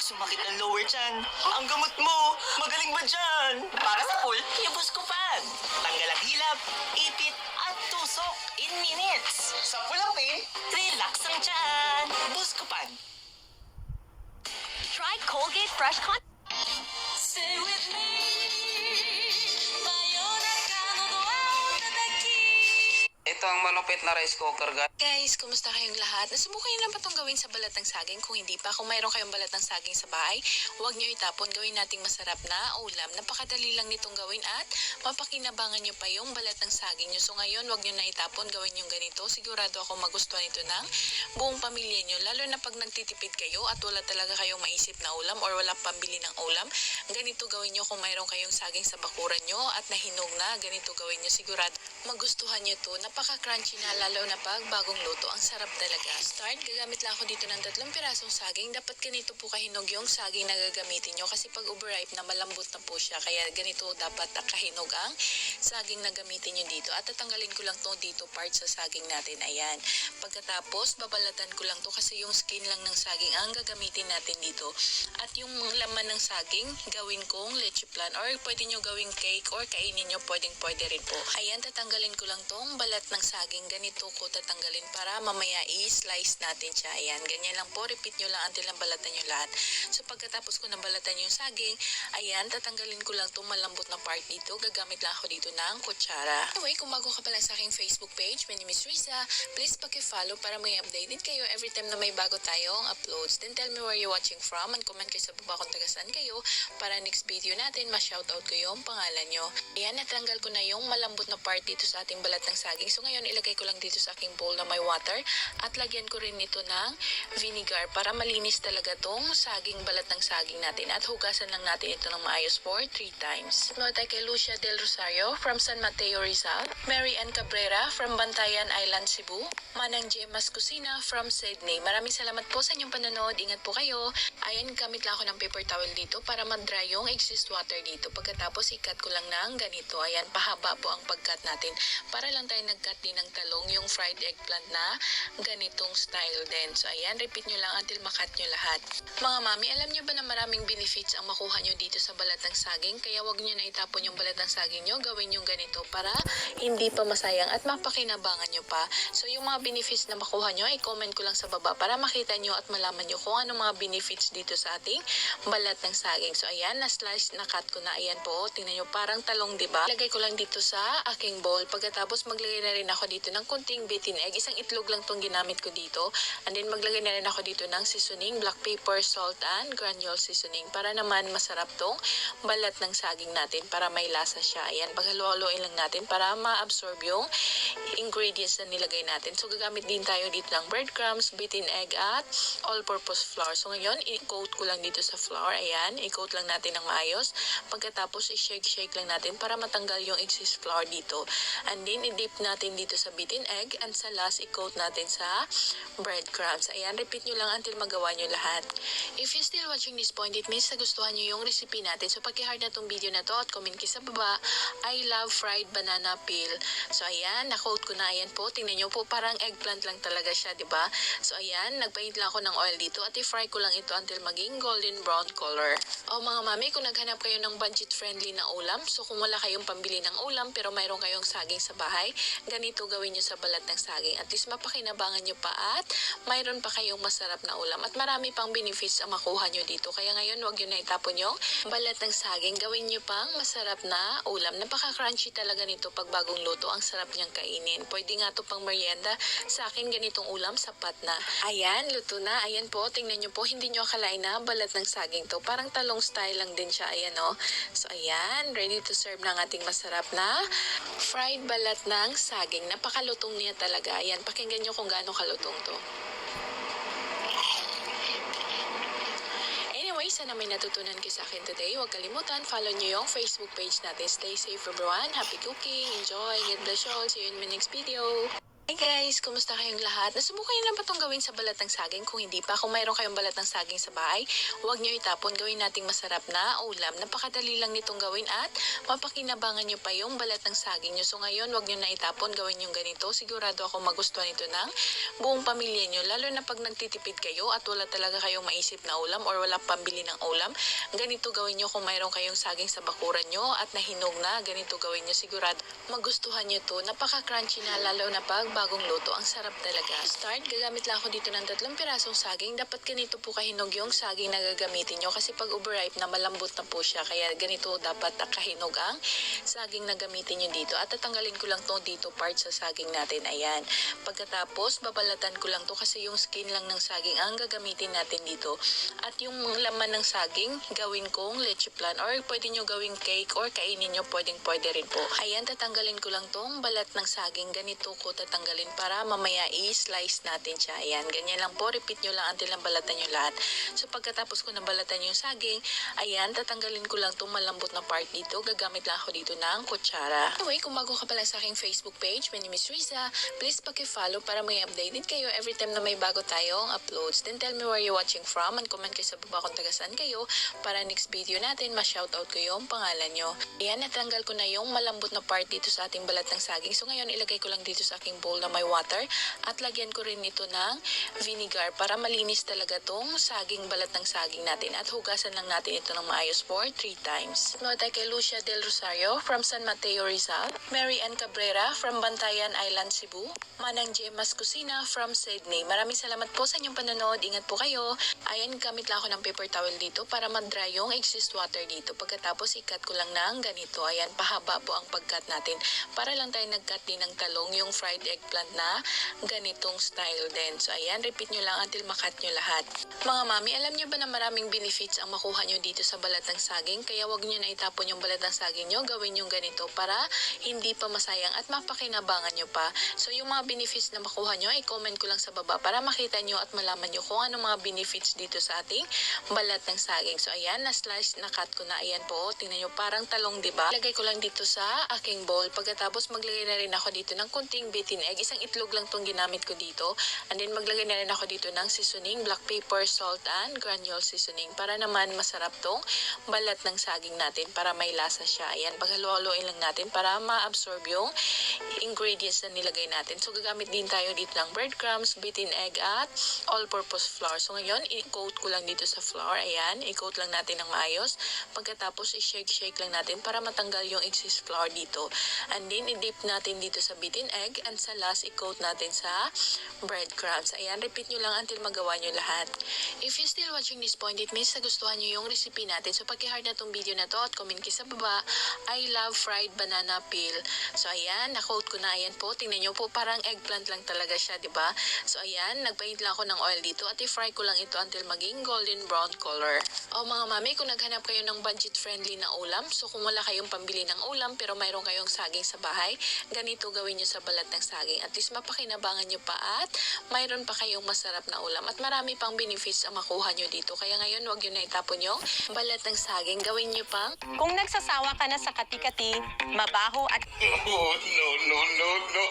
Sumakit ang lower chan. Ang gamot mo, magaling ba dyan? Para sa pool, yung Buscopan. Tanggal ang hilap, ipit, at tusok in minutes. Sa pulang pain, relax ang tiyan. Buscopan. Try Colgate Fresh Con. Stay with me. Ito ang malupit na rice cooker, guys. Guys, kumusta kayong lahat? Nasubukan niyo na ba itong gawin sa balat ng saging? Kung hindi pa, kung mayroon kayong balat ng saging sa bahay, huwag niyo itapon. Gawin nating masarap na ulam. Napakadali lang nitong gawin at mapakinabangan niyo pa yung balat ng saging niyo. So ngayon, huwag niyo na itapon. Gawin yung ganito. Sigurado ako magustuhan ito ng buong pamilya niyo. Lalo na pag nagtitipid kayo at wala talaga kayong maisip na ulam or wala pambili ng ulam. Ganito gawin niyo kung mayroon kayong saging sa bakuran niyo at nahinog na. Ganito gawin niyo. Sigurado magustuhan niyo to. Napaka-crunchy na lalo na pag bagong luto. Ang sarap talaga. Start, gagamit lang ako dito ng 3 pirasong saging. Dapat ganito po kahinog yung saging na gagamitin nyo kasi pag overripe na malambot na po siya. Kaya ganito dapat kahinog ang saging na gamitin nyo dito. At tatanggalin ko lang to dito part sa saging natin. Ayan. Pagkatapos, babalatan ko lang to kasi yung skin lang ng saging ang gagamitin natin dito. At yung laman ng saging, gawin kong leche plan or pwede nyo gawing cake or kainin nyo, pwede rin po. Ayan, tatanggalin ko lang tong balat ng saging. Ganito ko tatanggalin para mamaya i-slice natin siya. Ayan, ganyan lang po. Repeat nyo lang until nabalatan nyo lahat. So pagkatapos ko nabalatan yung saging, ayan, tatanggalin ko lang itong malambot na part dito. Gagamit lang ako dito ng kutsara. Anyway, kung bago ka pa lang sa aking Facebook page, my name is Riza. Please paki-follow para may updated kayo every time na may bago tayong uploads. Then tell me where you're watching from and comment kayo sa baba kung taga saan kayo para next video natin ma-shoutout ko yung pangalan nyo. Ayan, natanggal ko na yung malambot na part dito sa ating balat ng saging. So ngayon, ilagay ko lang dito sa aking bowl na may water at lagyan ko rin ito ng vinegar para malinis talaga tong saging, balat ng saging natin at hugasan lang natin ito ng maayos for 3 times. Note kay Lucia Del Rosario from San Mateo, Rizal, Mary Ann Cabrera from Bantayan Island, Cebu, Manang Gemas Kusina from Sydney. Maraming salamat po sa inyong panonood. Ingat po kayo. Ayan, gamit lang ako ng paper towel dito para mag-dry yung excess water dito. Pagkatapos, i-cut ko lang ng ganito. Ayan, pahaba po ang pag-cut natin. Para lang tayo nag-cut din ng talong, yung fried eggplant na ganitong style din. So ayan, repeat nyo lang until makat nyo lahat. Mga mami, alam nyo ba na maraming benefits ang makuha nyo dito sa balat ng saging? Kaya wag nyo na itapon yung balat ng saging nyo. Gawin yung ganito para hindi pa masayang at mapakinabangan nyo pa. So yung mga benefits na makuha nyo, i-comment ko lang sa baba para makita nyo at malaman nyo kung ano mga benefits dito sa ating balat ng saging. So ayan, na-slice, na-cut ko na. Ayan po, tingnan nyo, parang talong, diba? Lagay ko lang dito sa aking bowl. Pagkatapos, maglagay na rin ako dito ng kunting beaten egg. Isang itlog lang tong ginamit ko dito. And then maglagay na rin ako dito ng seasoning, black pepper, salt, and granule seasoning para naman masarap tong balat ng saging natin para may lasa siya. Ayan, paghalo-haloin lang natin para ma-absorb yung ingredients na nilagay natin. So gagamit din tayo dito ng breadcrumbs, beaten egg, at all-purpose flour. So ngayon, i-coat ko lang dito sa flour. Ayan, i-coat lang natin ng maayos. Pagkatapos, i-shake lang natin para matanggal yung excess flour dito. And then, i-dip natin dito sa beaten egg and sa last, i-coat natin sa breadcrumbs. Ayan, repeat nyo lang until magawa nyo lahat. If you're still watching this point, it means nagustuhan nyo yung recipe natin. So, paki-heart na tong video na to at comment kayo sa baba. I love fried banana peel. So, ayan, na-coat ko na. Ayan po, tingnan nyo po, parang eggplant lang talaga siya, diba? So, ayan, nagpaint lang ako ng oil dito at i-fry ko lang ito until maging golden brown color. O mga mami, kung naghanap kayo ng budget-friendly na ulam, so kung wala kayong pambili ng ulam pero mayroon kayong saging sa bahay, ganito gawin nyo sa balat ng saging. At least mapakinabangan nyo pa at mayroon pa kayong masarap na ulam. At marami pang benefits ang makuha nyo dito. Kaya ngayon, huwag nyo na itapon yung balat ng saging. Gawin nyo pang masarap na ulam. Napaka-crunchy talaga nito pag bagong luto. Ang sarap niyang kainin. Pwede nga to pang merienda. Sa akin, ganitong ulam, sapat na. Ayan, luto na. Ayan po, tingnan nyo po. Hindi nyo akalain na balat ng saging to. Parang talong style lang din siya. Ayan o. So, ayan. Ready to serve ng ating masarap na fried balat ng saging. Napakalutong niya talaga. Ayan, pakinggan nyo kung gaano kalutong to. Anyway, sana may natutunan kayo sa akin today. Huwag kalimutan, follow nyo yung Facebook page natin. Stay safe everyone. Happy cooking. Enjoy. God bless you all. See you in my next video. Hey guys, kumusta kayong lahat? Nasubukan niyo na ba itong gawin sa balat ng saging? Kung hindi pa, kung mayroon kayong balat ng saging sa bahay, huwag niyo itapon. Gawin nating masarap na ulam. Napakadali lang nitong gawin at mapakinabangan niyo pa yung balat ng saging niyo. So ngayon, huwag niyo na itapon. Gawin yung ganito. Sigurado ako magustuhan ito ng buong pamilya niyo. Lalo na pag nagtitipid kayo at wala talaga kayong maisip na ulam or wala pambili ng ulam. Ganito gawin niyo kung mayroon kayong saging sa bakuran niyo at nahinog na. Ganito gawin niyo. Sigurado magustuhan niyo to. Napaka-crunchy na lalo na pag bagong luto. Ang sarap talaga. Start, gagamit lang ako dito ng 3 pirasong saging. Dapat ganito po kahinog yung saging na gagamitin nyo kasi pag overripe na malambot na po siya. Kaya ganito dapat kahinog ang saging na gamitin nyo dito. At tatanggalin ko lang to dito part sa saging natin. Ayan. Pagkatapos, babalatan ko lang to kasi yung skin lang ng saging ang gagamitin natin dito. At yung laman ng saging, gawin kong leche plan or pwede nyo gawing cake or kainin nyo, pwede rin po. Ayan, tatanggalin ko lang tong balat ng saging. Ganito ko tatanggalin para mamaya i-slice natin siya. Ayan, ganyan lang po. Repeat nyo lang until nabalatan nyo lahat. So pagkatapos ko nabalatan yung saging, ayan, tatanggalin ko lang itong malambot na part dito. Gagamit lang ako dito ng kutsara. Anyway, kung bago ka pala sa aking Facebook page, my name is Riza. Please paki-follow para may updated kayo every time na may bago tayong uploads. Then tell me where you're watching from and comment kayo sa baba kung taga saan kayo para next video natin ma-shoutout ko yung pangalan nyo. Ayan, natanggal ko na yung malambot na part dito sa ating balat ng saging. So ngayon, ilagay ko lang dito sa aking bowl na may water at lagyan ko rin ito ng vinegar para malinis talaga tong saging, balat ng saging natin at hugasan lang natin ito ng maayos for 3 times. Note kay Lucia Del Rosario from San Mateo, Rizal, Mary Ann Cabrera from Bantayan Island, Cebu, Manang Jemas Kusina from Sydney. Maraming salamat po sa inyong panonood. Ingat po kayo. Ayan, gamit lang ako ng paper towel dito para mag-dry yung excess water dito. Pagkatapos, i-cut ko lang ng ganito. Ayan, pahaba po ang pag-cut natin. Para lang tayo nag-cut din ng talong, yung fried eggplant na ganitong style din. So ayan, repeat nyo lang until makat nyo lahat. Mga mami, alam nyo ba na maraming benefits ang makuha nyo dito sa balat ng saging? Kaya wag nyo na itapon yung balat ng saging nyo, gawin yung ganito para hindi pa masayang at mapakinabangan nyo pa. So yung mga benefits na makuha nyo, i-comment ko lang sa baba para makita nyo at malaman nyo kung ano mga benefits dito sa ating balat ng saging. So ayan, na-slice, na-cut ko na. Ayan po, tingnan nyo, parang talong, diba? Lagay ko lang dito sa aking bowl. Pagkatapos, maglagay na rin ako dito ng kunting beaten egg. Isang itlog lang tong ginamit ko dito. And then maglagay na rin ako dito ng seasoning, black pepper, salt, and granule seasoning para naman masarap tong balat ng saging natin para may lasa siya. Ayan, paghalo-haloin lang natin para ma-absorb yung ingredients na nilagay natin. So gagamit din tayo dito ng breadcrumbs, beaten egg, at all-purpose flour. So ngayon, i-coat ko lang dito sa flour. Ayan, i-coat lang natin ng maayos. Pagkatapos, i-shake lang natin para matanggal yung excess flour dito. And then, i-dip natin dito sa beaten egg and sa last, i-coat natin sa breadcrumbs. Ayan, repeat nyo lang until magawa nyo lahat. If you're still watching this point, it means nagustuhan nyo yung recipe natin. So, paki-heart na tong video na to at comment kayo sa baba. I love fried banana peel. So, ayan, na-coat ko na. Ayan po, tingnan nyo po, parang eggplant lang talaga siya, diba? So, ayan, nagpaint lang ako ng oil dito at i-fry ko lang ito until maging golden brown color. O mga mami, kung naghanap kayo ng budget-friendly na ulam, so kung wala kayong pambili ng ulam pero mayroon kayong saging sa bahay, ganito gawin nyo sa balat ng saging. At least mapakinabangan nyo pa at mayroon pa kayong masarap na ulam. At marami pang benefits ang makuha nyo dito. Kaya ngayon, huwag nyo na itapon yung balat ng saging. Gawin nyo pang Kung nagsasawa ka na sa kati-kati, mabaho at Oh, no, no, no, no.